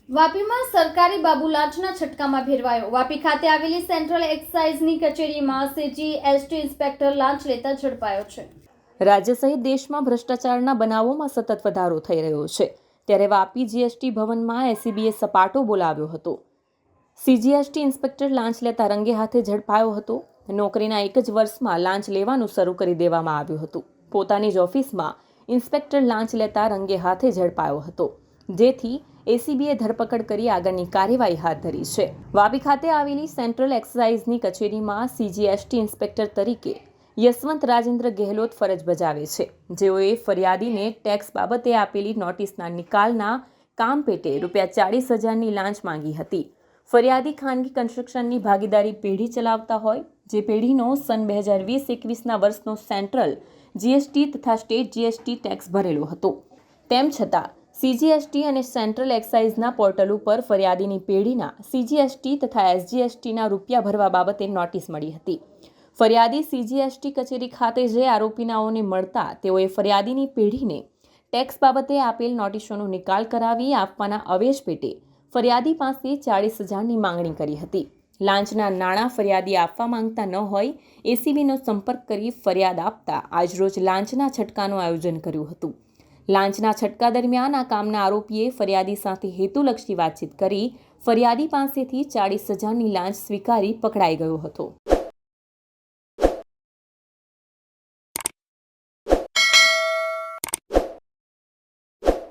વાપીમાં સરકારી બાબુ લાંચના છટકામાં ભેરવાયો। વાપી ખાતે આવેલી સેન્ટ્રલ એક્સાઇઝની કચેરીમાં સીજીએસટી ઇન્સ્પેક્ટર લાંચ લેતા ઝડપાયો છે। રાજ્ય સહિત દેશમાં ભ્રષ્ટાચારના બનાવોમાં સતત વધારો થઈ રહ્યો છે, ત્યારે વાપી જીએસટી ભવનમાં એસીબીએ સપાટો બોલાવ્યો હતો। સીજીએસટી ઇન્સ્પેક્ટર લાંચ લેતા રંગે હાથે ઝડપાયો હતો। નોકરીના એક જ વર્ષમાં લાંચ લેવાનું શરૂ કરી દેવામાં આવ્યું હતું। પોતાની જ ઓફિસમાં ઇન્સ્પેક્ટર લાંચ લેતા રંગે હાથે ઝડપાયો હતો, જેથી એસીબીએ ધરપકડ કરી આગળની કાર્યવાહી હાથ ધરી છે। વાપી ખાતે આવેલી સેન્ટ્રલ એક્સાઇઝની કચેરીમાં સીજીએસટી ઇન્સ્પેક્ટર તરીકે યશવંત રાજેન્દ્ર ગેહલોત ફરજ બજાવે છે, જેઓએ ફરિયાદીને ટેક્સ બાબતે આપેલી નોટિસના નિકાલના કામ પેટે ₹40,000ની લાંચ માંગી હતી। ફરિયાદી ખાનગી કન્સ્ટ્રક્શનની ભાગીદારી પેઢી ચલાવતા હોય, જે પેઢીનો સન 2020-21ના વર્ષનો સેન્ટ્રલ જીએસટી તથા સ્ટેટ જીએસટી ટેક્સ ભરેલો હતો। તેમ છતાં સીજીએસટી અને સેન્ટ્રલ એક્સાઇઝના પોર્ટલ ઉપર ફરિયાદીની પેઢીના સીજીએસટી તથા એસજીએસટીના રૂપિયા ભરવા બાબતે નોટિસ મળી હતી। ફરિયાદી સીજીએસટી કચેરી ખાતે જે આરોપીનાઓને મળતા તેઓએ ફરિયાદીની પેઢીને ટેક્સ બાબતે આપેલ નોટિસોનો નિકાલ કરાવી આપવાના અવેજ પેટે ફરિયાદી પાસે 40,000ની માંગણી કરી હતી। લાંચના નાણાં ફરિયાદી આપવા માંગતા ન હોય એસીબીનો સંપર્ક કરી ફરિયાદ આપતા આજરોજ લાંચના છટકાનું આયોજન કર્યું હતું। લાંચના છટકા દરમિયાન આ કામના આરોપીએ ફરિયાદી સાથે હેતુલક્ષી વાતચીત કરી ફરિયાદી પાસેથી 40,000ની લાંચ સ્વીકારી પકડાઈ ગયો હતો।